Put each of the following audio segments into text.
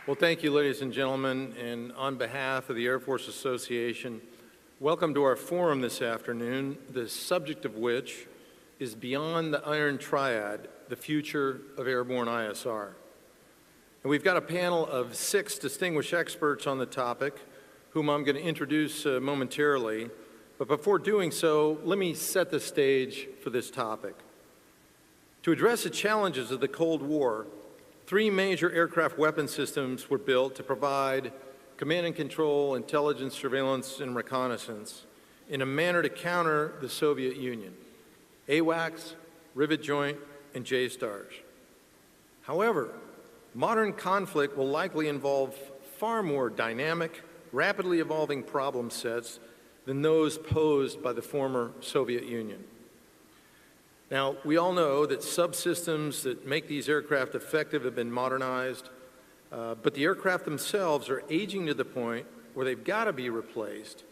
Well, thank you, ladies and gentlemen, and on behalf of the Air Force Association, welcome to our forum this afternoon, the subject of which is Beyond the Iron Triad, the Future of Airborne ISR. And we've got a panel of 6 distinguished experts on the topic, whom I'm going to introduce momentarily. But before doing so, let me set the stage for this topic. To address the challenges of the Cold War, 3 major aircraft weapon systems were built to provide command and control, intelligence, surveillance, and reconnaissance in a manner to counter the Soviet Union: AWACS, Rivet Joint, and J-STARS. However, modern conflict will likely involve far more dynamic, rapidly evolving problem sets than those posed by the former Soviet Union. Now, we all know that subsystems that make these aircraft effective have been modernized, but the aircraft themselves are aging to the point where they've got to be replaced,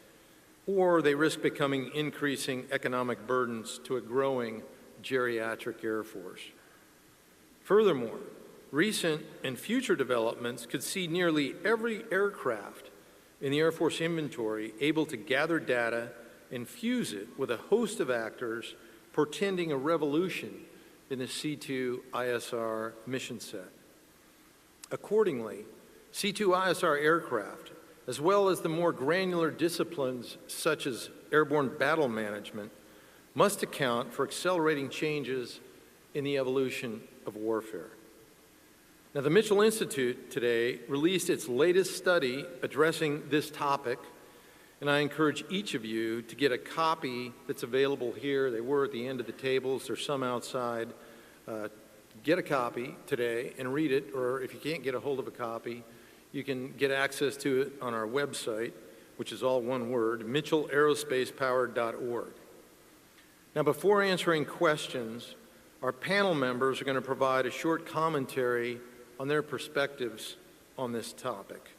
or they risk becoming increasing economic burdens to a growing geriatric Air Force. Furthermore, recent and future developments could see nearly every aircraft in the Air Force inventory able to gather data and fuse it with a host of actors, portending a revolution in the C2ISR mission set. Accordingly, C2ISR aircraft, as well as the more granular disciplines such as airborne battle management, must account for accelerating changes in the evolution of warfare. Now, the Mitchell Institute today released its latest study addressing this topic, and I encourage each of you to get a copy that's available here. They were at the end of the tables. There's some outside. Get a copy today and read it, or if you can't get a hold of a copy, you can get access to it on our website, which is all one word, mitchellaerospacepower.org. Now, before answering questions, our panel members are going to provide a short commentary on their perspectives on this topic.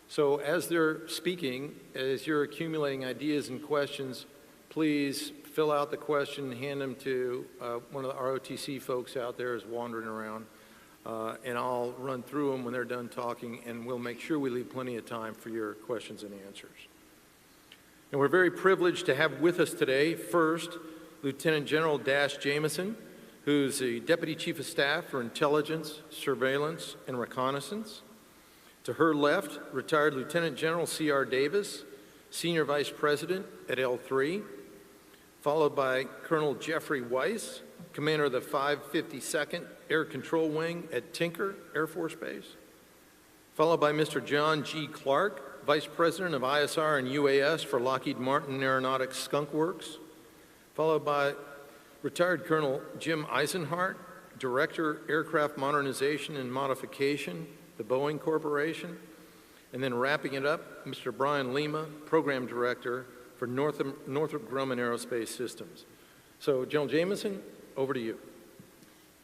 So as they're speaking, as you're accumulating ideas and questions, please fill out the question, hand them to one of the ROTC folks out there who's wandering around, and I'll run through them when they're done talking, and we'll make sure we leave plenty of time for your questions and answers. And we're very privileged to have with us today, first, Lieutenant General Dash Jamieson, who's the Deputy Chief of Staff for Intelligence, Surveillance, and Reconnaissance. To her left, retired Lieutenant General C.R. Davis, Senior Vice President at L3, followed by Colonel Geoffrey Weiss, Commander of the 552nd Air Control Wing at Tinker Air Force Base, followed by Mr. John G. Clark, Vice President of ISR and UAS for Lockheed-Martin Aeronautics Skunk Works, followed by retired Colonel Jim Eisenhart, Director, Aircraft Modernization and Modification, the Boeing Corporation, and then wrapping it up, Mr. Brian Lima, Program Director for Northrop Grumman Aerospace Systems. So, General Jamieson, over to you.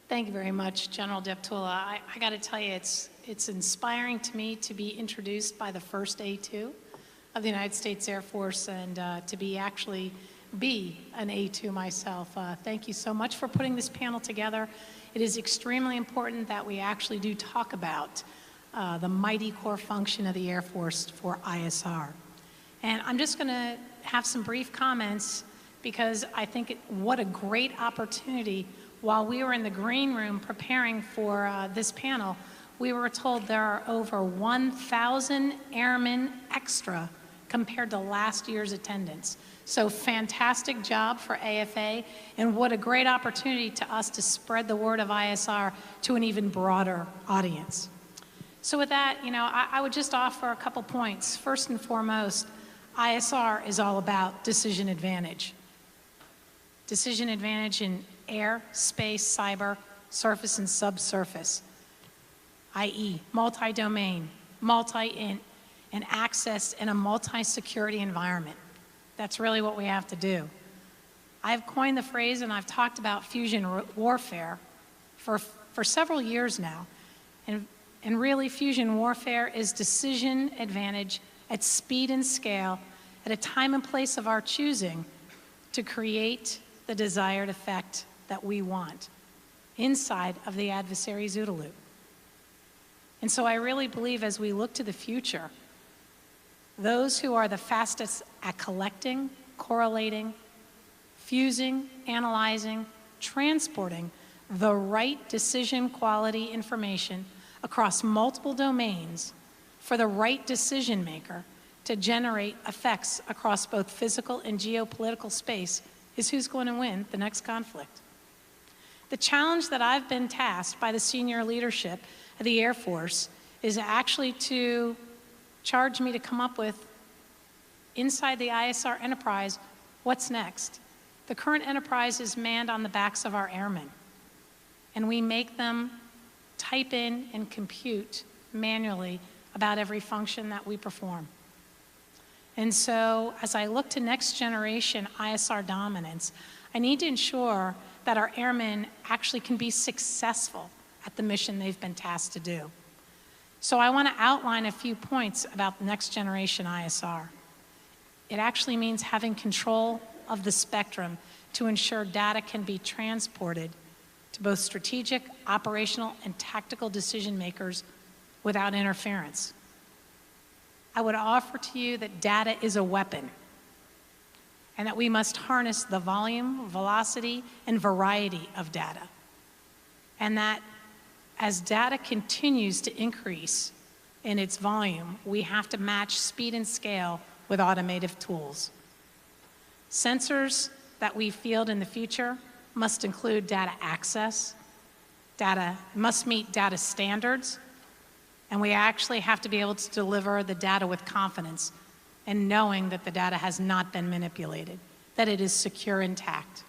Thank you very much, General Deptula. I got to tell you, it's inspiring to me to be introduced by the first A2 of the United States Air Force, and to be an A2 myself. Thank you so much for putting this panel together. It is extremely important that we actually do talk about the mighty core function of the Air Force for ISR. And I'm just going to have some brief comments because I think what a great opportunity. While we were in the green room preparing for this panel, we were told there are over 1,000 airmen extra compared to last year's attendance. So fantastic job for AFA, and what a great opportunity to us to spread the word of ISR to an even broader audience. So with that, I would just offer a couple points. First and foremost, ISR is all about decision advantage. Decision advantage in air, space, cyber, surface, and subsurface, i.e. multi-domain, multi-int, and access in a multi-security environment. That's really what we have to do. I've coined the phrase, and I've talked about fusion warfare for several years now. And really, fusion warfare is decision advantage at speed and scale at a time and place of our choosing to create the desired effect that we want inside of the adversary's OODA loop. And so I really believe as we look to the future, those who are the fastest at collecting, correlating, fusing, analyzing, transporting the right decision quality information across multiple domains for the right decision maker to generate effects across both physical and geopolitical space is who's going to win the next conflict. The challenge that I've been tasked by the senior leadership of the Air Force is actually to charge me to come up with, inside the ISR enterprise, what's next. The current enterprise is manned on the backs of our airmen, and we make them type in and compute manually about every function that we perform. And so as I look to next generation ISR dominance, I need to ensure that our airmen actually can be successful at the mission they've been tasked to do. So I want to outline a few points about next generation ISR. It actually means having control of the spectrum to ensure data can be transported to both strategic, operational, and tactical decision makers without interference. I would offer to you that data is a weapon, and that we must harness the volume, velocity, and variety of data. And that as data continues to increase in its volume, we have to match speed and scale with automated tools. Sensors that we field in the future must include data access, data must meet data standards, and we actually have to be able to deliver the data with confidence and knowing that the data has not been manipulated, that it is secure, intact.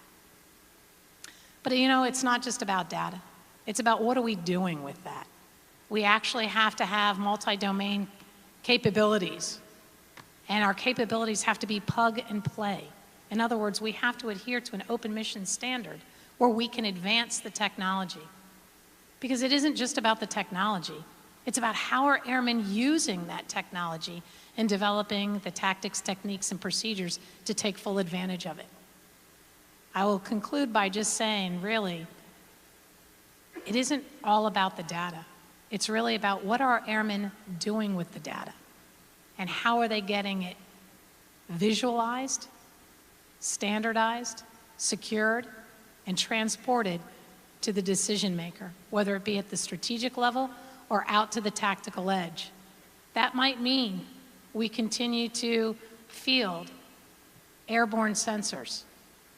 But you know, it's not just about data. It's about what are we doing with that. We actually have to have multi-domain capabilities, and our capabilities have to be plug and play. In other words, we have to adhere to an open mission standard where we can advance the technology. Because it isn't just about the technology. It's about how are airmen using that technology and developing the tactics, techniques, and procedures to take full advantage of it. I will conclude by just saying, really, it isn't all about the data. It's really about what are our airmen doing with the data and how are they getting it visualized, standardized, secured, and transported to the decision maker, whether it be at the strategic level or out to the tactical edge. That might mean we continue to field airborne sensors.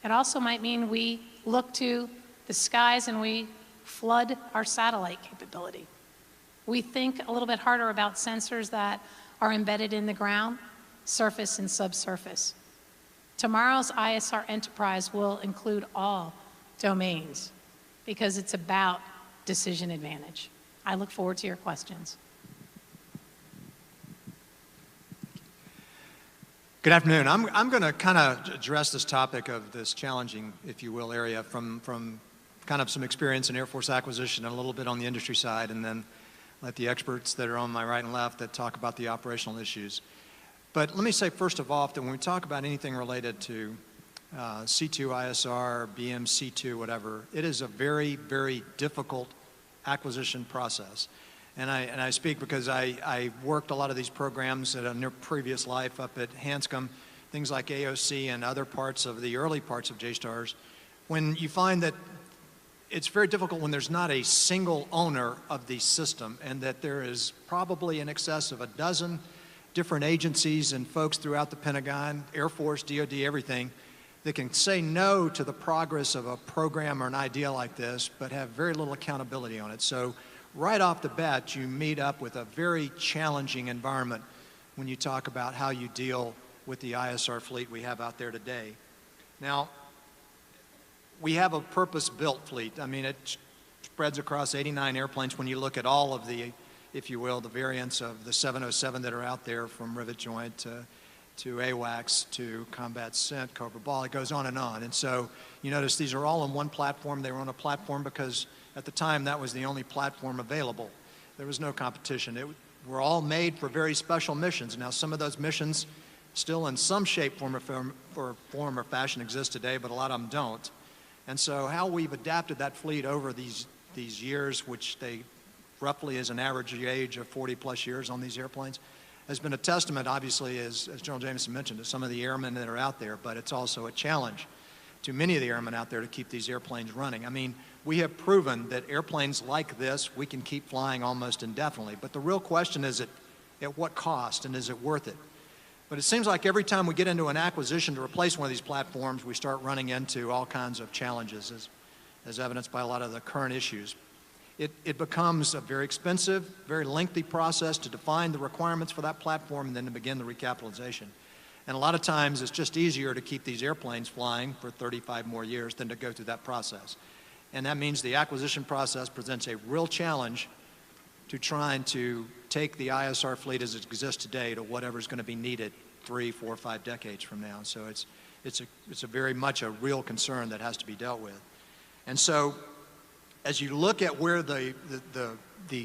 It also might mean we look to the skies and we flood our satellite capability. We think a little bit harder about sensors that are embedded in the ground, surface, and subsurface. Tomorrow's ISR enterprise will include all domains because it's about decision advantage. I look forward to your questions. Good afternoon. I'm going to kind of address this topic of this challenging, if you will, area from kind of some experience in Air Force acquisition and a little bit on the industry side, and then let the experts that are on my right and left that talk about the operational issues. But let me say first of all that when we talk about anything related to C2ISR, BM-C2, whatever, it is a very, very difficult acquisition process. And I speak because I worked a lot of these programs at a previous life up at Hanscom, things like AOC and other parts of the early parts of JSTARS, when you find that it's very difficult when there's not a single owner of the system and that there is probably in excess of a dozen different agencies and folks throughout the Pentagon, Air Force, DOD, everything, that can say no to the progress of a program or an idea like this, but have very little accountability on it. So right off the bat, you meet up with a very challenging environment when you talk about how you deal with the ISR fleet we have out there today. Now, we have a purpose-built fleet. I mean, it spreads across 89 airplanes when you look at all of the, if you will, the variants of the 707 that are out there, from rivet joint to AWACS to combat scent, Cobra Ball. It goes on. And so you notice these are all on one platform. They were on a platform because at the time that was the only platform available. There was no competition. We're all made for very special missions. Now, some of those missions still in some shape, form, or fashion exist today, but a lot of them don't. And so how we've adapted that fleet over these years, which they roughly is an average age of 40-plus years on these airplanes, has been a testament, obviously, as General Jamieson mentioned, to some of the airmen that are out there, but it's also a challenge to many of the airmen out there to keep these airplanes running. I mean, we have proven that airplanes like this, we can keep flying almost indefinitely, but the real question is, at what cost, and is it worth it? But it seems like every time we get into an acquisition to replace one of these platforms, we start running into all kinds of challenges, as evidenced by a lot of the current issues. It becomes a very expensive, very lengthy process to define the requirements for that platform and then to begin the recapitalization. And a lot of times it's just easier to keep these airplanes flying for 35 more years than to go through that process. And that means the acquisition process presents a real challenge to trying to take the ISR fleet as it exists today to whatever's going to be needed 3, 4, 5 decades from now. So it's a very much a real concern that has to be dealt with. And so as you look at where the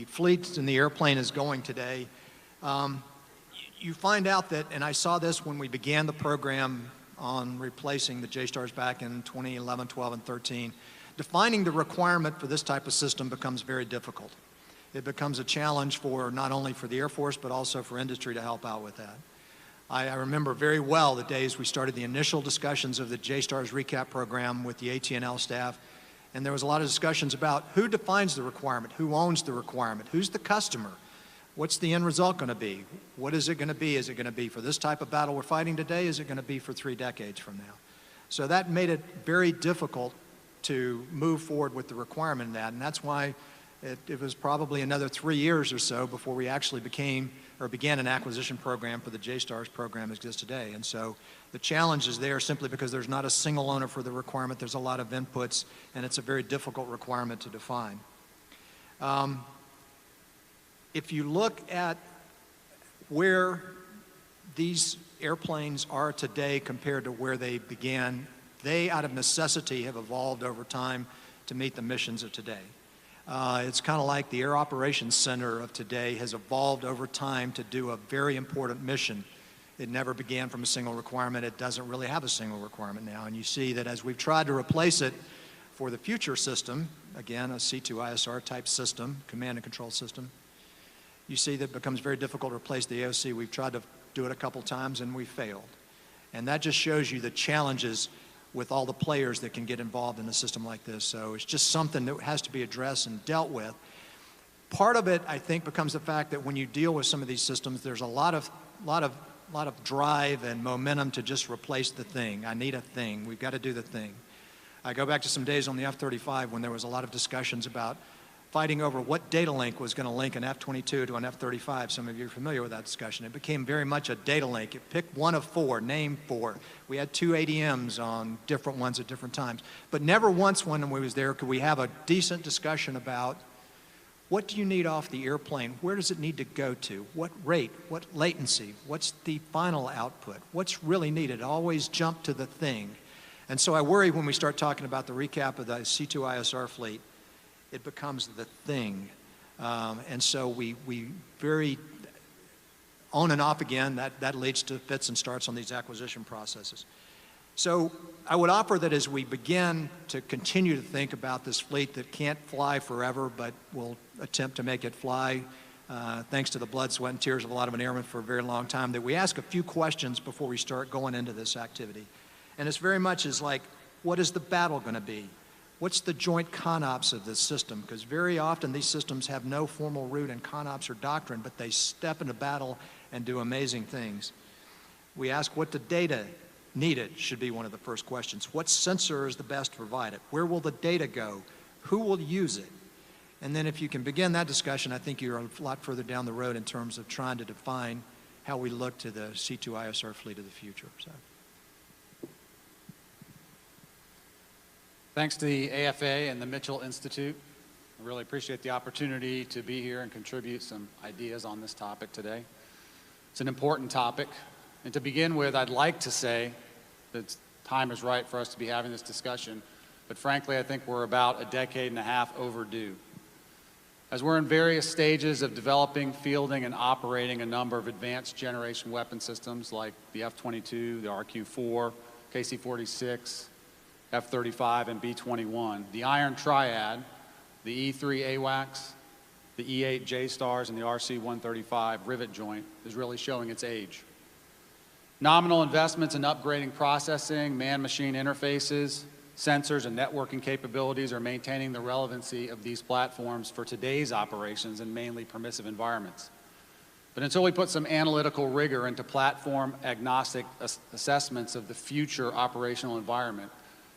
fleet and the airplane is going today, you find out that, and I saw this when we began the program on replacing the J-stars back in 2011, 12, and 13, defining the requirement for this type of system becomes very difficult. It becomes a challenge for not only for the Air Force, but also for industry to help out with that. I remember very well the days we started the initial discussions of the J-stars recap program with the AT&L staff, and there was a lot of discussions about who defines the requirement, who owns the requirement, who's the customer, what's the end result going to be, what is it going to be? Is it going to be for this type of battle we're fighting today? Is it going to be for 3 decades from now? So that made it very difficult to move forward with the requirement of that, and that's why it was probably another 3 years or so before we actually began an acquisition program for the J-stars program as exists today. And so the challenge is there simply because there's not a single owner for the requirement. There's a lot of inputs, and it's a very difficult requirement to define. If you look at where these airplanes are today compared to where they began, they, out of necessity, have evolved over time to meet the missions of today. It's kind of like the Air Operations Center of today has evolved over time to do a very important mission. It never began from a single requirement. It doesn't really have a single requirement now. And you see that as we've tried to replace it for the future system, again, a C2ISR type system, command and control system, you see that it becomes very difficult to replace the AOC. We've tried to do it a couple times and we've failed. And that just shows you the challenges with all the players that can get involved in a system like this. So it's just something that has to be addressed and dealt with. Part of it, I think, becomes the fact that when you deal with some of these systems, there's a lot of drive and momentum to just replace the thing. I need a thing. We've got to do the thing. I go back to some days on the F-35 when there was a lot of discussions about fighting over what data link was going to link an F-22 to an F-35. Some of you are familiar with that discussion. It became very much a data link. It picked one of 4, name 4. We had 2 ADMs on different ones at different times. But never once when we was there could we have a decent discussion about what do you need off the airplane? Where does it need to go to? What rate? What latency? What's the final output? What's really needed? Always jump to the thing. And so I worry when we start talking about the recap of the C2ISR fleet, it becomes the thing. And so we very on and off again, that leads to fits and starts on these acquisition processes. So I would offer that as we begin to continue to think about this fleet that can't fly forever, but will attempt to make it fly, thanks to the blood, sweat, and tears of a lot of an airman for a very long time, that we ask a few questions before we start going into this activity. And it's very much as like, what is the battle going to be? What's the joint CONOPS of this system? Because very often these systems have no formal root in CONOPS or doctrine, but they step into battle and do amazing things. We ask what the data needed should be one of the first questions. What sensor is the best to provide it? Where will the data go? Who will use it? And then if you can begin that discussion, I think you're a lot further down the road in terms of trying to define how we look to the C2ISR fleet of the future. So. Thanks to the AFA and the Mitchell Institute. I really appreciate the opportunity to be here and contribute some ideas on this topic today. It's an important topic. And to begin with, I'd like to say that time is right for us to be having this discussion. But frankly, I think we're about a decade and a half overdue. As we're in various stages of developing, fielding, and operating a number of advanced generation weapon systems like the F-22, the RQ-4, KC-46, F-35, and B-21, the Iron Triad, the E-3 AWACS, the E8 J-stars and the RC-135 rivet joint is really showing its age. Nominal investments in upgrading processing, man-machine interfaces, sensors, and networking capabilities are maintaining the relevancy of these platforms for today's operations in mainly permissive environments. But until we put some analytical rigor into platform-agnostic assessments of the future operational environment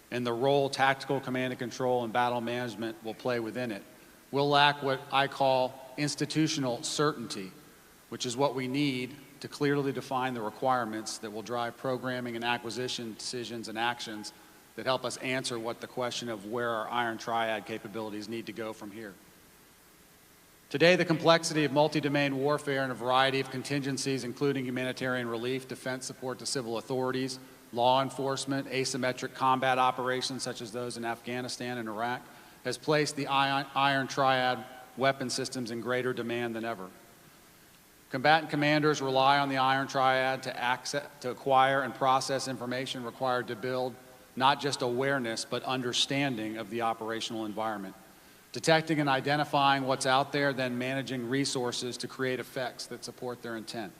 and the role tactical command and control and battle management will play within it, we'll lack what I call institutional certainty, which is what we need to clearly define the requirements that will drive programming and acquisition decisions and actions that help us answer what the question of where our Iron Triad capabilities need to go from here. Today, the complexity of multi-domain warfare and a variety of contingencies, including humanitarian relief, defense support to civil authorities, law enforcement, asymmetric combat operations such as those in Afghanistan and Iraq, has placed the Iron Triad weapon systems in greater demand than ever. Combatant commanders rely on the Iron Triad to acquire and process information required to build not just awareness, but understanding of the operational environment. Detecting and identifying what's out there, then managing resources to create effects that support their intent.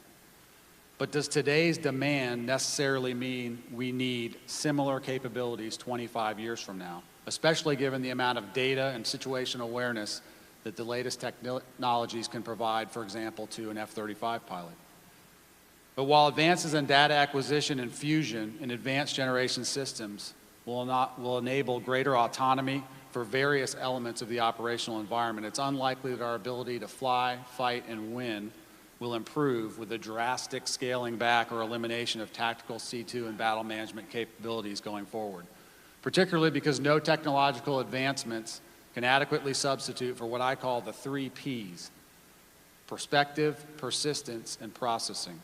But does today's demand necessarily mean we need similar capabilities 25 years from now, especially given the amount of data and situational awareness that the latest technologies can provide, for example, to an F-35 pilot? But while advances in data acquisition and fusion in advanced generation systems will enable greater autonomy for various elements of the operational environment, it's unlikely that our ability to fly, fight, and win will improve with a drastic scaling back or elimination of tactical C2 and battle management capabilities going forward, particularly because no technological advancements can adequately substitute for what I call the 3 Ps: perspective, persistence, and processing.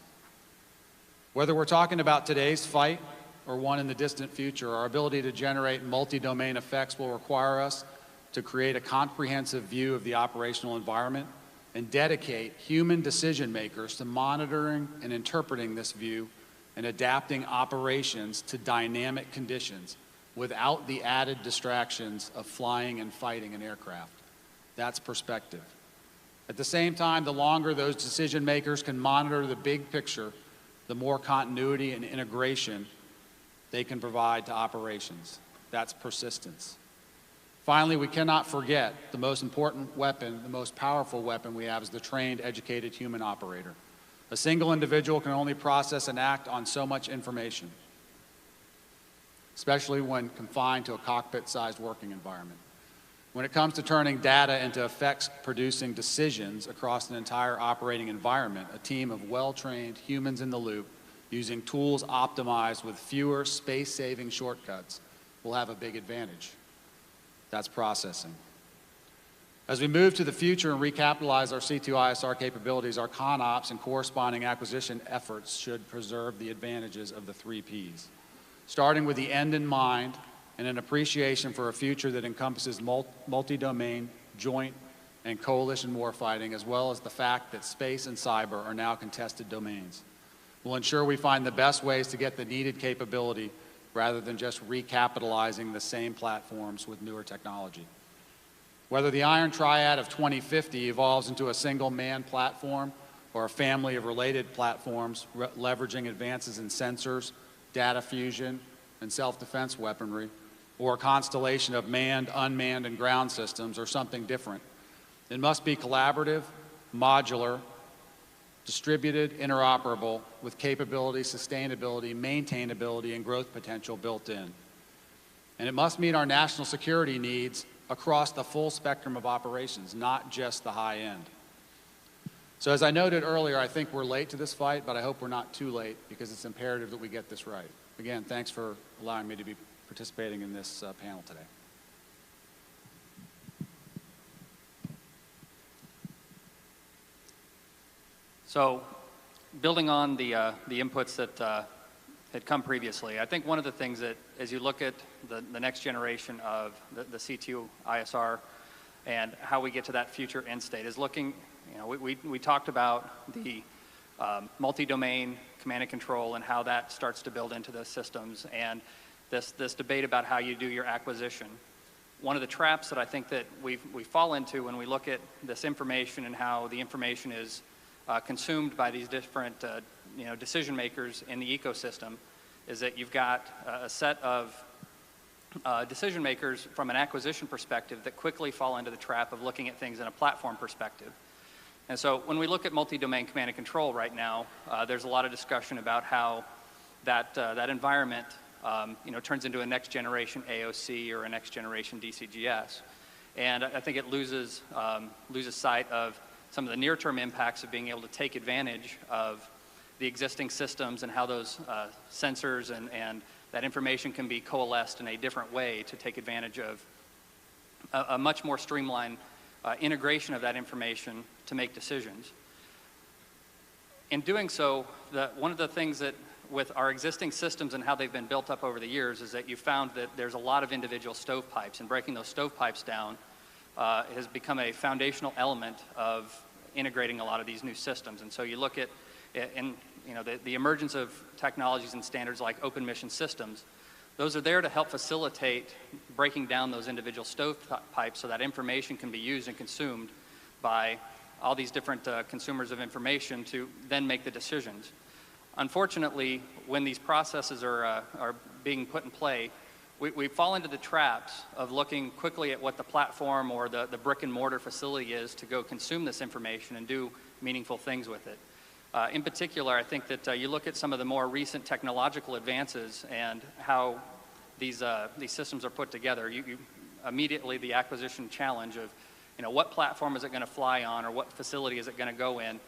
Whether we're talking about today's fight or one in the distant future, our ability to generate multi-domain effects will require us to create a comprehensive view of the operational environment and dedicate human decision makers to monitoring and interpreting this view and adapting operations to dynamic conditions without the added distractions of flying and fighting an aircraft. That's perspective. At the same time, the longer those decision makers can monitor the big picture, the more continuity and integration they can provide to operations. That's persistence. Finally, we cannot forget the most important weapon, the most powerful weapon we have is the trained, educated human operator. A single individual can only process and act on so much information, especially when confined to a cockpit-sized working environment. When it comes to turning data into effects-producing decisions across an entire operating environment, a team of well-trained humans in the loop using tools optimized with fewer space-saving shortcuts will have a big advantage. That's processing. As we move to the future and recapitalize our C2ISR capabilities, our ConOps and corresponding acquisition efforts should preserve the advantages of the 3 Ps, starting with the end in mind and an appreciation for a future that encompasses multi-domain, joint, and coalition warfighting, as well as the fact that space and cyber are now contested domains. We'll ensure we find the best ways to get the needed capability rather than just recapitalizing the same platforms with newer technology. Whether the Iron Triad of 2050 evolves into a single manned platform or a family of related platforms leveraging advances in sensors, data fusion, and self-defense weaponry, or a constellation of manned, unmanned, and ground systems, or something different, it must be collaborative, modular, distributed, interoperable, with capability, sustainability, maintainability, and growth potential built in. And it must meet our national security needs across the full spectrum of operations, not just the high end. So as I noted earlier, I think we're late to this fight, but I hope we're not too late because it's imperative that we get this right. Again, thanks for allowing me to be participating in this panel today. So, building on the inputs that had come previously, I think one of the things that, as you look at the next generation of the C2ISR and how we get to that future end state, is looking, you know, we talked about the multi-domain command and control and how that starts to build into those systems, and this debate about how you do your acquisition. one of the traps that I think that we fall into when we look at this information and how the information is consumed by these different decision makers in the ecosystem is that you've got a set of decision makers from an acquisition perspective that quickly fall into the trap of looking at things in a platform perspective. And so when we look at multi-domain command and control right now, there's a lot of discussion about how that environment turns into a next generation AOC or a next generation DCGS. And I think it loses sight of some of the near-term impacts of being able to take advantage of the existing systems and how those sensors and that information can be coalesced in a different way to take advantage of a much more streamlined integration of that information to make decisions. In doing so, one of the things that with our existing systems and how they've been built up over the years is that you found that there's a lot of individual stovepipes, and breaking those stovepipes down has become a foundational element of integrating a lot of these new systems. And so you look at the emergence of technologies and standards like open mission systems. Those are there to help facilitate breaking down those individual stovepipes so that information can be used and consumed by all these different consumers of information to then make the decisions. Unfortunately, when these processes are being put in play, we fall into the traps of looking quickly at what the platform or the brick and mortar facility is to go consume this information and do meaningful things with it. In particular, I think that you look at some of the more recent technological advances and how these systems are put together. You immediately the acquisition challenge of, what platform is it going to fly on or what facility is it going to go in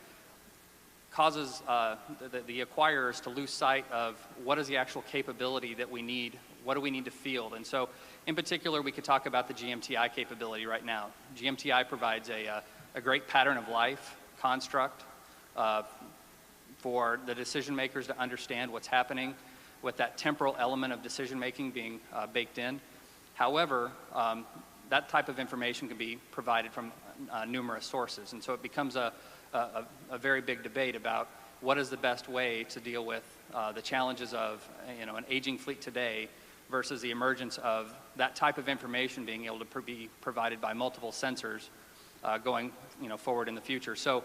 causes the acquirers to lose sight of what is the actual capability that we need, what do we need to field. And so in particular, we could talk about the GMTI capability right now. GMTI provides a great pattern of life construct for the decision makers to understand what's happening with that temporal element of decision making being baked in. However, that type of information can be provided from numerous sources, and so it becomes a very big debate about what is the best way to deal with the challenges of an aging fleet today versus the emergence of that type of information being able to be provided by multiple sensors going forward in the future. So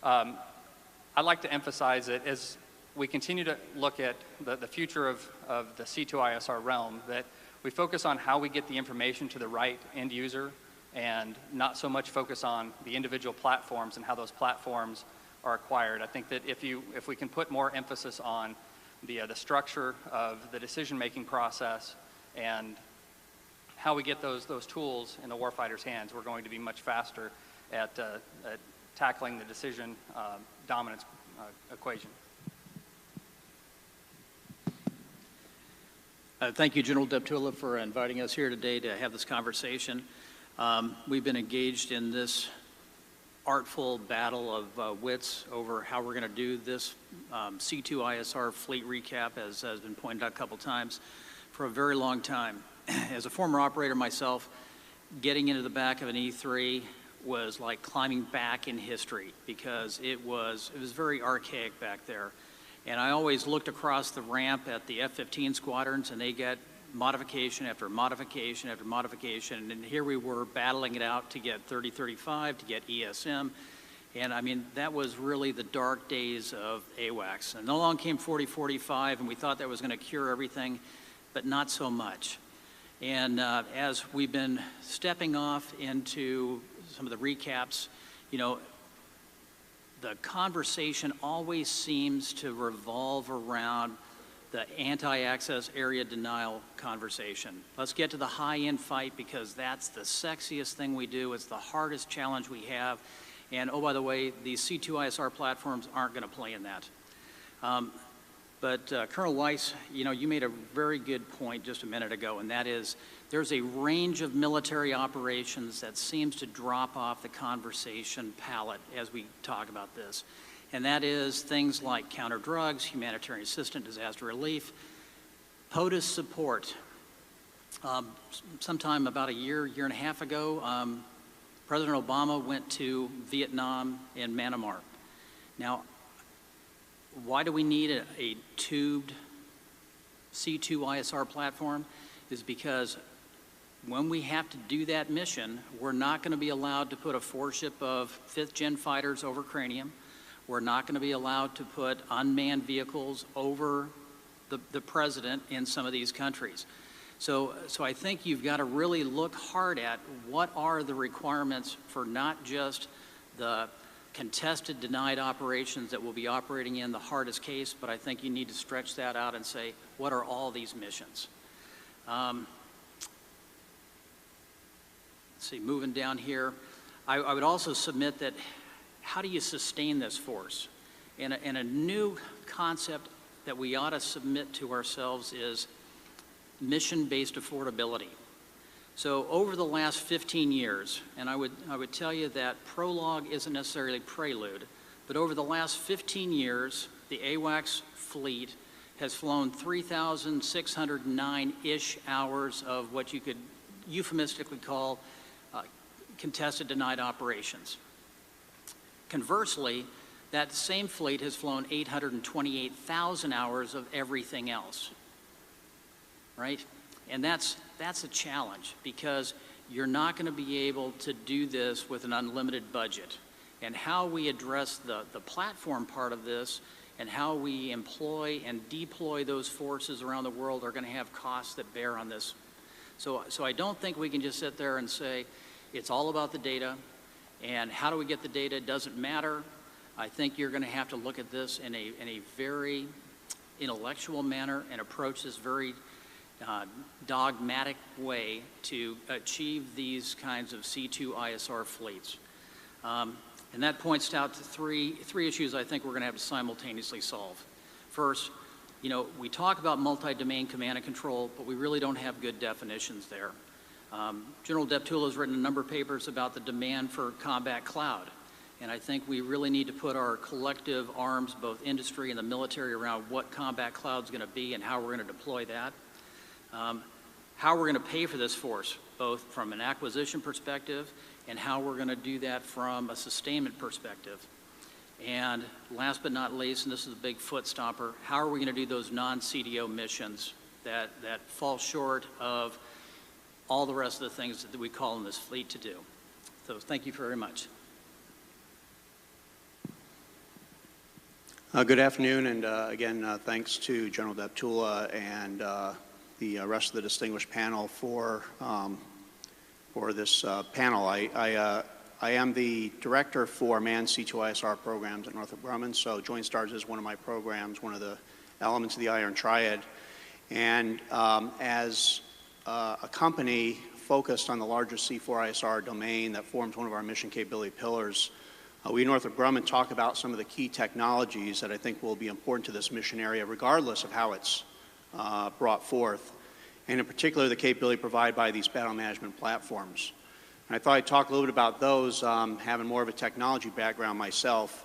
I'd like to emphasize that as we continue to look at the future of the C2ISR realm, that we focus on how we get the information to the right end user and not so much focus on the individual platforms and how those platforms are acquired. I think that if we can put more emphasis on the structure of the decision-making process and how we get those tools in the warfighter's hands, we're going to be much faster at tackling the decision dominance equation. Thank you, General Deptula, for inviting us here today to have this conversation. We've been engaged in this artful battle of wits over how we're going to do this C2ISR fleet recap, as has been pointed out a couple times, for a very long time. As a former operator myself, getting into the back of an E3 was like climbing back in history because it was very archaic back there. And I always looked across the ramp at the F-15 squadrons, and they get modification after modification after modification, and here we were battling it out to get 3035, to get ESM, and I mean, that was really the dark days of AWACS. And along came 4045, and we thought that was going to cure everything, but not so much. And as we've been stepping off into some of the recaps, the conversation always seems to revolve around the anti-access area denial conversation. Let's get to the high-end fight because that's the sexiest thing we do. It's the hardest challenge we have. And oh, by the way, these C2ISR platforms aren't going to play in that. But Colonel Weiss, you made a very good point just a minute ago, and that is there's a range of military operations that seems to drop off the conversation palette as we talk about this. And that is things like counter drugs, humanitarian assistance, disaster relief, POTUS support. Sometime about a year and a half ago, President Obama went to Vietnam and Myanmar. Now, why do we need a tubed C2ISR platform? Is because when we have to do that mission, we're not going to be allowed to put a 4-ship of 5th-gen fighters over Cranium. We're not going to be allowed to put unmanned vehicles over the president in some of these countries. So I think you've got to really look hard at what are the requirements for not just the contested denied operations that will be operating in the hardest case, but I think you need to stretch that out and say, what are all these missions? Let's see, moving down here, I would also submit that how do you sustain this force? And a new concept that we ought to submit to ourselves is mission-based affordability. So over the last 15 years, and I would tell you that prologue isn't necessarily prelude, but over the last 15 years, the AWACS fleet has flown 3,609-ish hours of what you could euphemistically call contested denied operations. Conversely, that same fleet has flown 828,000 hours of everything else, right? And that's a challenge because you're not going to be able to do this with an unlimited budget. And how we address the platform part of this and how we employ and deploy those forces around the world are going to have costs that bear on this. So I don't think we can just sit there and say, it's all about the data, and how do we get the data doesn't matter. I think you're going to have to look at this in a very intellectual manner and approach this very dogmatic way to achieve these kinds of C2ISR fleets. And that points out to three issues I think we're going to have to simultaneously solve. First, you know, we talk about multi-domain command and control, but we really don't have good definitions there. General Deptula has written a number of papers about the demand for combat cloud. And I think we really need to put our collective arms, both industry and the military, around what combat cloud is going to be and how we're going to deploy that. How we're going to pay for this force, both from an acquisition perspective and how we're going to do that from a sustainment perspective. And last but not least, and this is a big foot stomper, how are we going to do those non-CDO missions that fall short of all the rest of the things that we call in this fleet to do? So thank you very much. Good afternoon, and again, thanks to General Deptula and the rest of the distinguished panel for this panel. I am the director for manned C2ISR programs at Northrop Grumman, so Joint STARS is one of my programs, one of the elements of the Iron Triad. And as a company focused on the larger C4ISR domain that forms one of our mission capability pillars, we at Northrop Grumman talk about some of the key technologies that I think will be important to this mission area, regardless of how it's brought forth, and in particular the capability provided by these battle management platforms. And I thought I'd talk a little bit about those, having more of a technology background myself,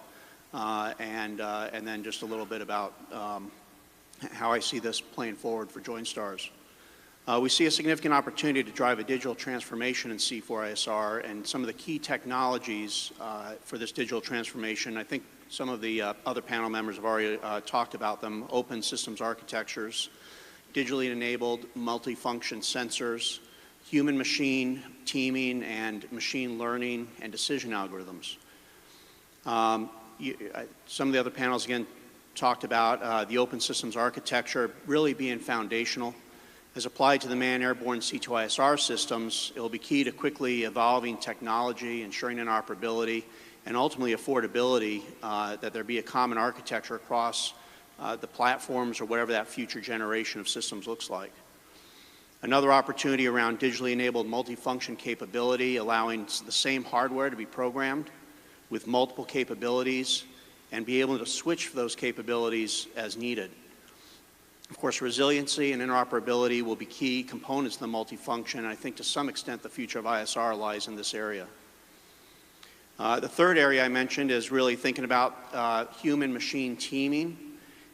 and then just a little bit about how I see this playing forward for Joint STARS. We see a significant opportunity to drive a digital transformation in C4ISR, and some of the key technologies for this digital transformation, I think some of the other panel members have already talked about them: open systems architectures, digitally enabled multifunction sensors, human-machine teaming, and machine learning and decision algorithms. Some of the other panels, again, talked about the open systems architecture really being foundational. As applied to the manned airborne C2ISR systems, it will be key to quickly evolving technology, ensuring interoperability, and ultimately affordability, that there be a common architecture across the platforms or whatever that future generation of systems looks like. Another opportunity around digitally enabled multifunction capability, allowing the same hardware to be programmed with multiple capabilities and be able to switch those capabilities as needed. Of course, resiliency and interoperability will be key components of the multifunction, and I think to some extent the future of ISR lies in this area. The third area I mentioned is really thinking about human-machine teaming,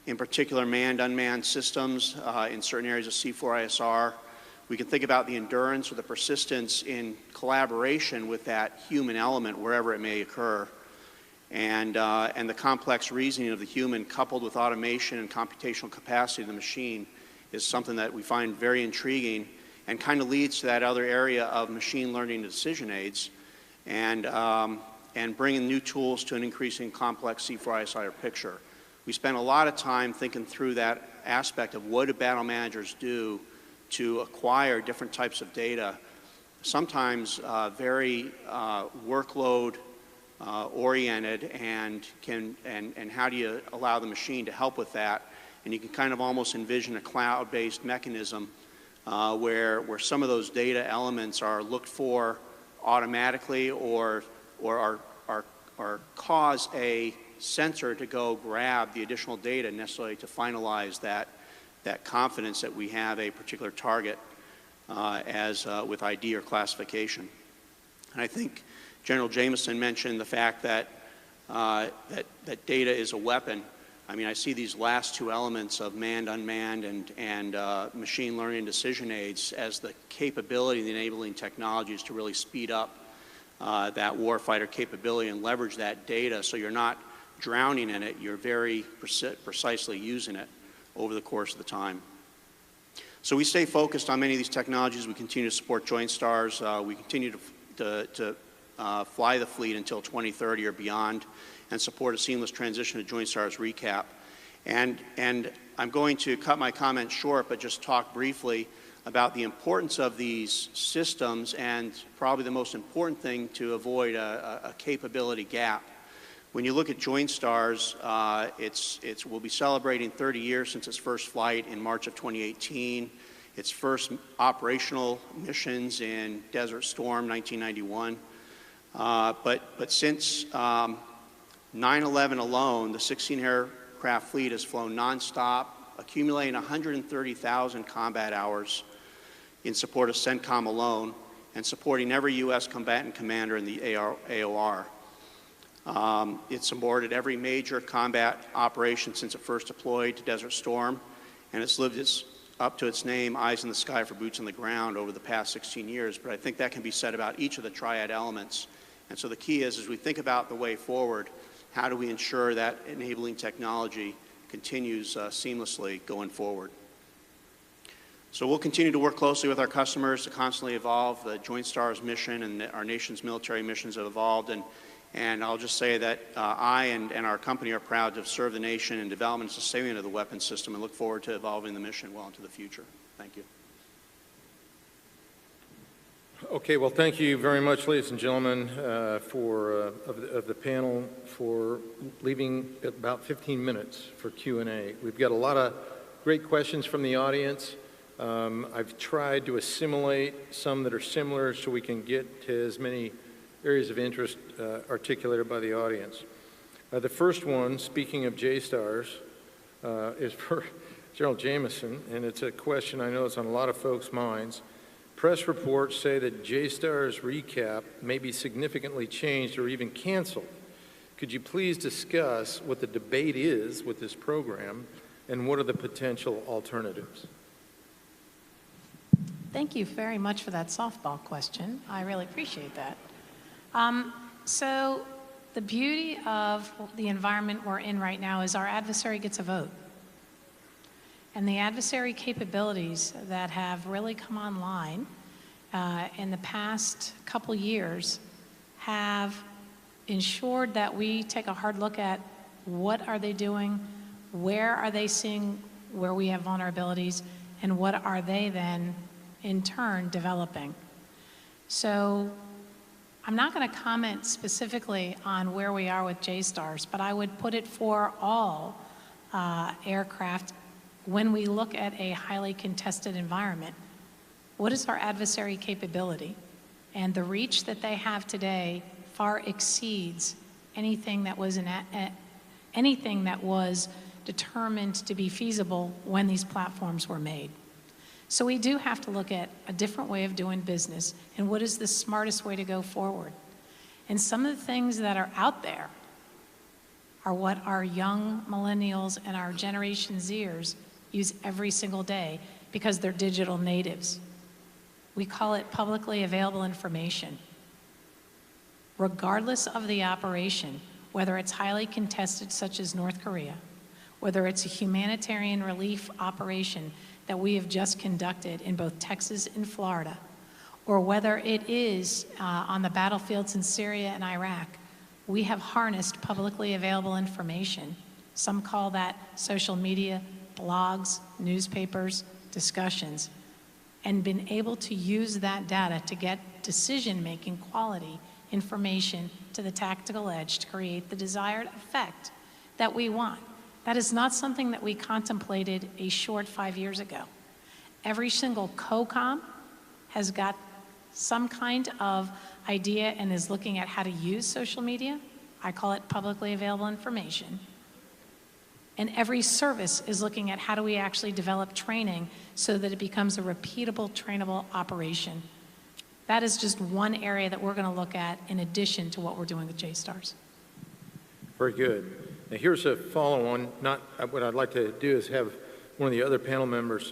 in particular manned-unmanned systems in certain areas of C4ISR. We can think about the endurance or the persistence in collaboration with that human element wherever it may occur. And the complex reasoning of the human coupled with automation and computational capacity of the machine is something that we find very intriguing and kind of leads to that other area of machine learning decision aids, and bringing new tools to an increasing complex C4ISR picture. We spent a lot of time thinking through that aspect of what do battle managers do to acquire different types of data, sometimes very workload oriented, and how do you allow the machine to help with that? And you can kind of almost envision a cloud-based mechanism where some of those data elements are looked for automatically, or cause a sensor to go grab the additional data necessarily to finalize that confidence that we have a particular target with ID or classification. And I think General Jamieson mentioned the fact that that data is a weapon. I mean, I see these last two elements of manned, unmanned, and machine learning decision aids as the capability, the enabling technologies to really speed up that warfighter capability and leverage that data, so you're not drowning in it, you're very precisely using it over the course of the time. So we stay focused on many of these technologies. We continue to support Joint Stars. We continue to fly the fleet until 2030 or beyond, and support a seamless transition to Joint Stars recap. And I'm going to cut my comments short, but just talk briefly about the importance of these systems, and probably the most important thing to avoid a capability gap. When you look at Joint Stars, we'll be celebrating 30 years since its first flight in March of 2018. Its first operational missions in Desert Storm, 1991. But since 9/11 alone, the 16 aircraft fleet has flown nonstop, accumulating 130,000 combat hours in support of CENTCOM alone, and supporting every U.S. combatant commander in the AOR. It's supported every major combat operation since it first deployed to Desert Storm, and it's lived up to its name, eyes in the sky for boots on the ground, over the past 16 years. But I think that can be said about each of the Triad elements. And so the key is, as we think about the way forward, how do we ensure that enabling technology continues seamlessly going forward? So we'll continue to work closely with our customers to constantly evolve. The Joint Stars mission and our nation's military missions have evolved, and I'll just say that I and our company are proud to have served the nation in development and sustainment of the weapons system, and look forward to evolving the mission well into the future. Thank you. Okay, well, thank you very much, ladies and gentlemen, of the panel, for leaving about 15 minutes for Q&A. We've got a lot of great questions from the audience. I've tried to assimilate some that are similar so we can get to as many areas of interest articulated by the audience. The first one, speaking of J-Stars, is for General Jamieson, and it's a question I know is on a lot of folks' minds. Press reports say that J-Stars recap may be significantly changed or even canceled. Could you please discuss what the debate is with this program, and what are the potential alternatives? Thank you very much for that softball question. I really appreciate that. So the beauty of the environment we're in right now is our adversary gets a vote. And the adversary capabilities that have really come online in the past couple years have ensured that we take a hard look at what are they doing, where are they seeing where we have vulnerabilities, and what are they then in turn developing. So I'm not going to comment specifically on where we are with J-Stars, but I would put it for all aircraft. When we look at a highly contested environment, what is our adversary capability? And the reach that they have today far exceeds anything that was determined to be feasible when these platforms were made. So we do have to look at a different way of doing business and what is the smartest way to go forward. And some of the things that are out there are what our young millennials and our Generation Zers use every single day because they're digital natives. We call it publicly available information. Regardless of the operation, whether it's highly contested such as North Korea, whether it's a humanitarian relief operation that we have just conducted in both Texas and Florida, or whether it is on the battlefields in Syria and Iraq, we have harnessed publicly available information. Some call that social media, blogs, newspapers, discussions, and been able to use that data to get decision-making quality information to the tactical edge to create the desired effect that we want. That is not something that we contemplated a short 5 years ago. Every single COCOM has got some kind of idea and is looking at how to use social media. I call it publicly available information. And every service is looking at how do we actually develop training so that it becomes a repeatable, trainable operation. That is just one area that we're going to look at in addition to what we're doing with JSTARS. Very good. Now here's a follow-on. What I'd like to do is have one of the other panel members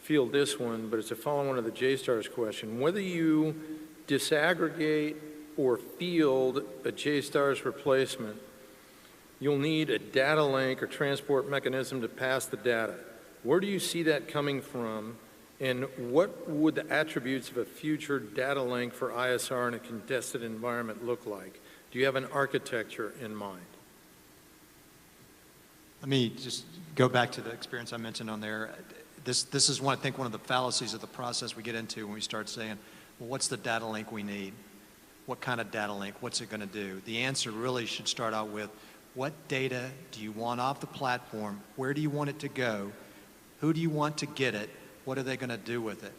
field this one, but it's a follow-on to the JSTARS question. Whether you disaggregate or field a JSTARS replacement, you'll need a data link or transport mechanism to pass the data. Where do you see that coming from, and what would the attributes of a future data link for ISR in a contested environment look like? Do you have an architecture in mind? Let me just go back to the experience I mentioned on there. This is one, I think, one of the fallacies of the process we get into when we start saying, well, what's the data link we need? What kind of data link? What's it going to do? The answer really should start out with, what data do you want off the platform? Where do you want it to go? Who do you want to get it? What are they going to do with it?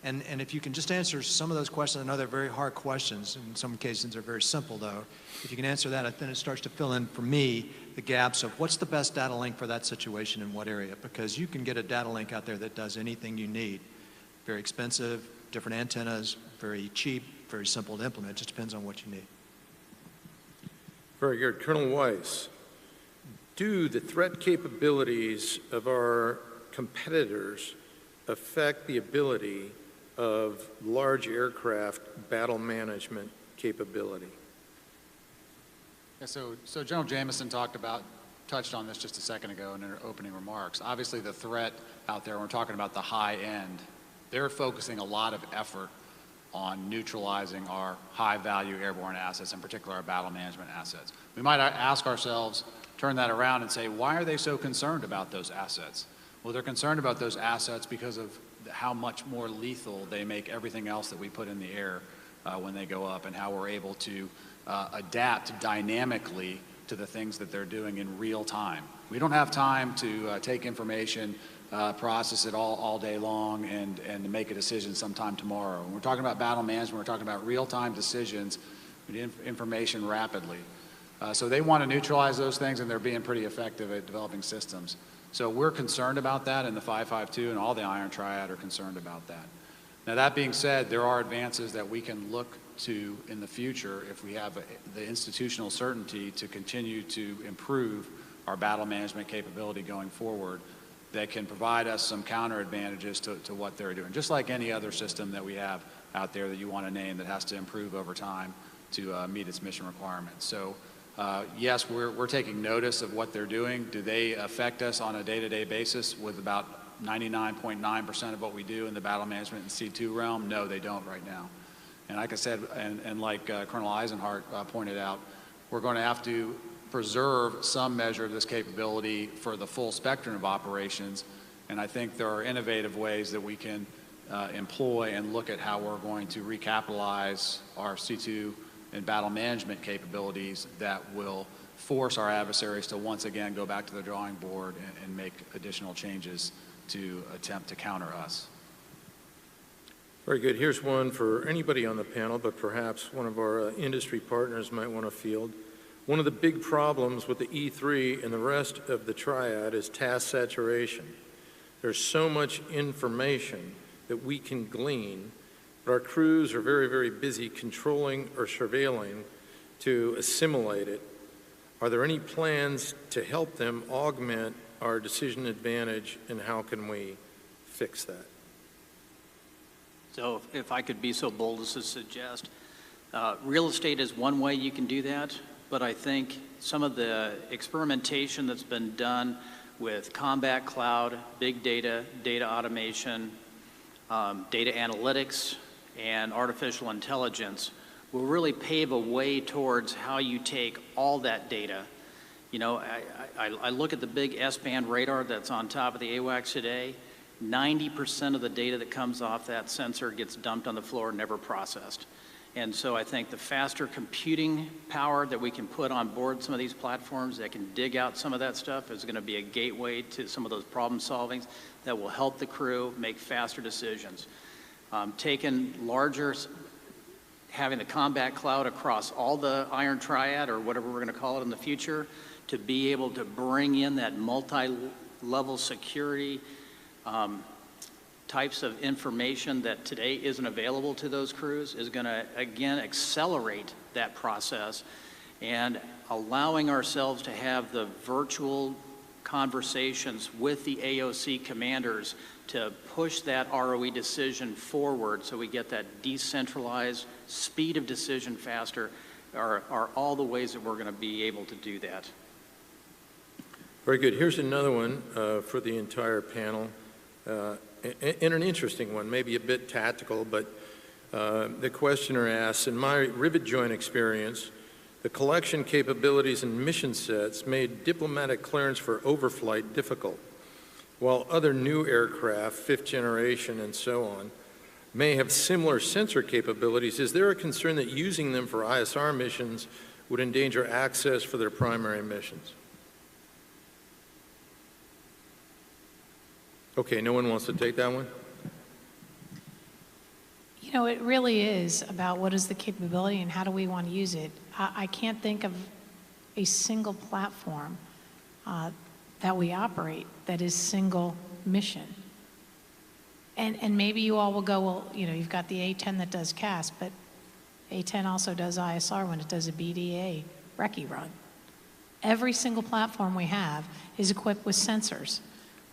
And if you can just answer some of those questions, I know they're very hard questions. In some cases, they're very simple, though. If you can answer that, then it starts to fill in, for me, the gaps of what's the best data link for that situation in what area. Because you can get a data link out there that does anything you need. Very expensive, different antennas, very cheap, very simple to implement. It just depends on what you need. Very good. Colonel Weiss, do the threat capabilities of our competitors affect the ability of large aircraft battle management capability? Yeah, so General Jamieson touched on this just a second ago in her opening remarks. Obviously the threat out there, when we're talking about the high end, they're focusing a lot of effort on neutralizing our high-value airborne assets, in particular our battle management assets. We might ask ourselves, turn that around and say, why are they so concerned about those assets? Well, they're concerned about those assets because of how much more lethal they make everything else that we put in the air when they go up, and how we're able to adapt dynamically to the things that they're doing in real time. We don't have time to take information, process it all day long, and to make a decision sometime tomorrow. When we're talking about battle management, we're talking about real-time decisions, information rapidly. So they want to neutralize those things, and they're being pretty effective at developing systems. So we're concerned about that, and the 552 and all the Iron Triad are concerned about that. Now, that being said, there are advances that we can look to in the future if we have the institutional certainty to continue to improve our battle management capability going forward that can provide us some counter advantages to what they're doing, just like any other system that we have out there that you want to name that has to improve over time to meet its mission requirements. So yes, we're taking notice of what they're doing. Do they affect us on a day-to-day basis with about 99.9% of what we do in the battle management and C2 realm? No, they don't right now. And like I said, and like Colonel Eisenhart pointed out, we're going to have to preserve some measure of this capability for the full spectrum of operations. And I think there are innovative ways that we can employ and look at how we're going to recapitalize our C2 and battle management capabilities that will force our adversaries to once again go back to the drawing board and make additional changes to attempt to counter us. Very good. Here's one for anybody on the panel, but perhaps one of our industry partners might want to field. One of the big problems with the E3 and the rest of the Triad is task saturation. There's so much information that we can glean, but our crews are very, very busy controlling or surveilling to assimilate it. Are there any plans to help them augment our decision advantage, and how can we fix that? So if I could be so bold as to suggest, real estate is one way you can do that, but I think some of the experimentation that's been done with combat cloud, big data, data automation, data analytics, and artificial intelligence will really pave a way towards how you take all that data. You know, I look at the big S-band radar that's on top of the AWACS today. 90% of the data that comes off that sensor gets dumped on the floor, never processed. And so I think the faster computing power that we can put on board some of these platforms that can dig out some of that stuff is going to be a gateway to some of those problem solvings that will help the crew make faster decisions. Taking larger, having the combat cloud across all the Iron Triad, or whatever we're going to call it in the future, to be able to bring in that multi-level security types of information that today isn't available to those crews is going to, again, accelerate that process, and allowing ourselves to have the virtual conversations with the AOC commanders to push that ROE decision forward so we get that decentralized speed of decision faster are all the ways that we're going to be able to do that. Very good. Here's another one for the entire panel, and an interesting one, maybe a bit tactical, but the questioner asks, in my rivet joint experience, the collection capabilities and mission sets made diplomatic clearance for overflight difficult. While other new aircraft, fifth generation and so on, may have similar sensor capabilities, is there a concern that using them for ISR missions would endanger access for their primary missions? Okay, no one wants to take that one? You know, it really is about what is the capability and how do we want to use it. I can't think of a single platform that we operate that is single mission. And maybe you all will go, well, you know, you've got the A-10 that does CAS, but A-10 also does ISR when it does a BDA recce run. Every single platform we have is equipped with sensors,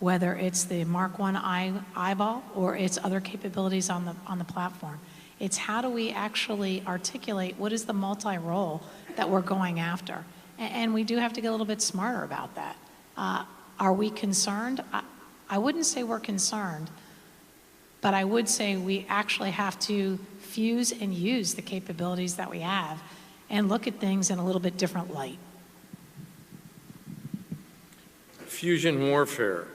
whether it's the Mark I eyeball or it's other capabilities on the platform. It's how do we actually articulate what is the multi-role that we're going after. And we do have to get a little bit smarter about that. Are we concerned? I wouldn't say we're concerned, but I would say we actually have to fuse and use the capabilities that we have and look at things in a little bit different light. Fusion warfare.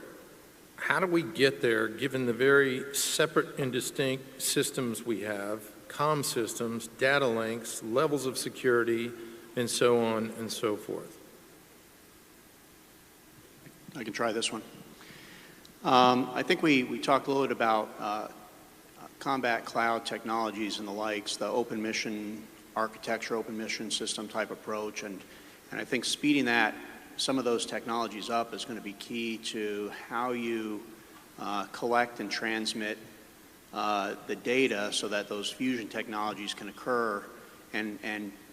How do we get there given the very separate and distinct systems we have, comm systems, data links, levels of security, and so on and so forth? I can try this one. I think we talked a little bit about combat cloud technologies and the likes, the open mission architecture, open mission system type approach, and I think speeding some of those technologies up is going to be key to how you collect and transmit the data so that those fusion technologies can occur. And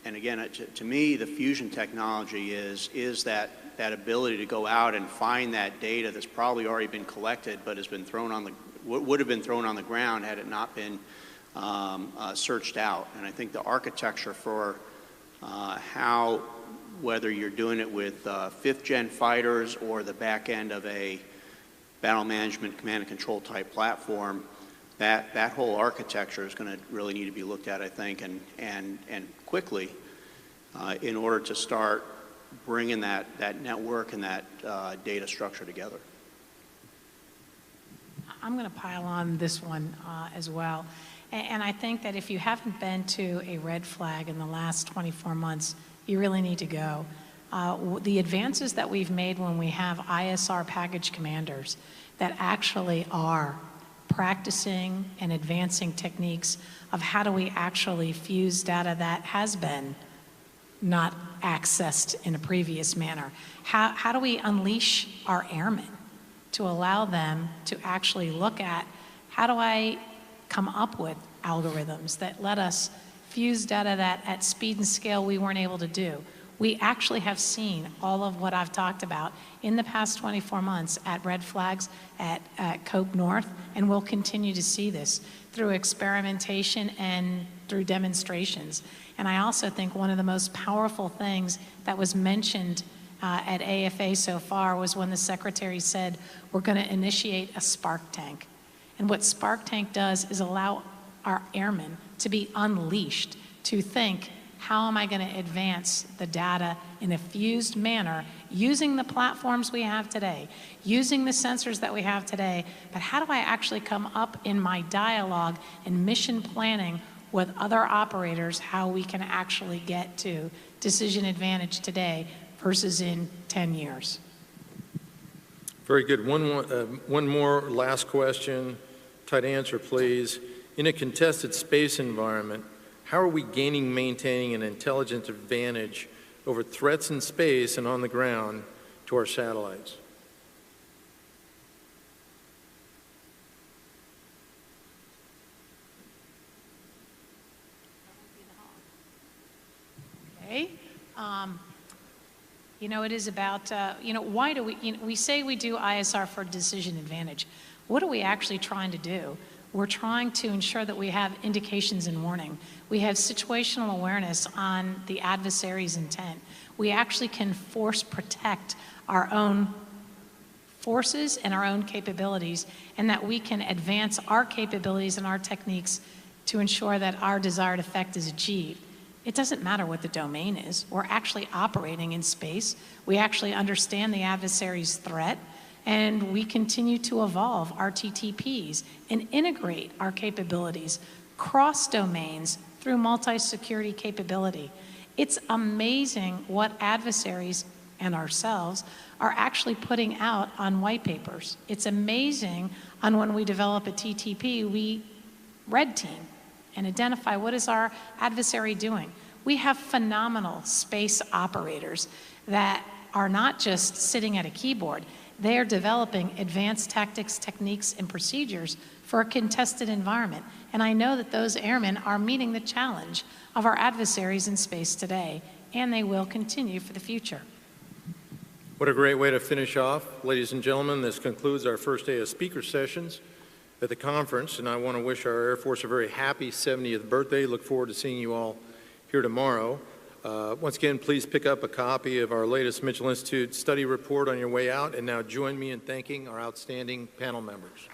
again, to me, the fusion technology is that ability to go out and find that data that's probably already been collected but has been thrown on would have been thrown on the ground had it not been searched out. And I think the architecture for how, whether you're doing it with fifth-gen fighters or the back end of a battle management command and control type platform, that whole architecture is going to really need to be looked at, I think, and quickly in order to start bringing that network and that data structure together. I'm going to pile on this one as well. And I think that if you haven't been to a red flag in the last 24 months, you really need to go. The advances that we've made when we have ISR package commanders that actually are practicing and advancing techniques of how do we actually fuse data that has been not accessed in a previous manner. How do we unleash our airmen to allow them to actually look at how do I come up with algorithms that let us fuse data that at speed and scale we weren't able to do. We actually have seen all of what I've talked about in the past 24 months at red flags, at Cope North, and we'll continue to see this through experimentation and through demonstrations. And I also think one of the most powerful things that was mentioned at AFA so far was when the Secretary said, we're going to initiate a spark tank. And what spark tank does is allow our airmen to be unleashed, to think, how am I going to advance the data in a fused manner using the platforms we have today, using the sensors that we have today, but how do I actually come up in my dialogue and mission planning with other operators how we can actually get to decision advantage today versus in 10 years. Very good. One more last question. Tight answer, please. In a contested space environment, how are we gaining, maintaining an intelligence advantage over threats in space and on the ground to our satellites? Okay. You know, it is about, why do we say we do ISR for decision advantage. What are we actually trying to do? We're trying to ensure that we have indications and warning. We have situational awareness on the adversary's intent. We actually can force protect our own forces and our own capabilities, and that we can advance our capabilities and our techniques to ensure that our desired effect is achieved. It doesn't matter what the domain is. We're actually operating in space. We actually understand the adversary's threat, and we continue to evolve our TTPs and integrate our capabilities cross domains through multi-security capability. It's amazing what adversaries and ourselves are actually putting out on white papers. It's amazing on when we develop a TTP, we red team and identify what is our adversary doing. We have phenomenal space operators that are not just sitting at a keyboard. They are developing advanced tactics, techniques, and procedures for a contested environment. And I know that those airmen are meeting the challenge of our adversaries in space today, and they will continue for the future. What a great way to finish off. Ladies and gentlemen, this concludes our first day of speaker sessions at the conference, and I want to wish our Air Force a very happy 70th birthday. Look forward to seeing you all here tomorrow. Once again, please pick up a copy of our latest Mitchell Institute study report on your way out, and now join me in thanking our outstanding panel members.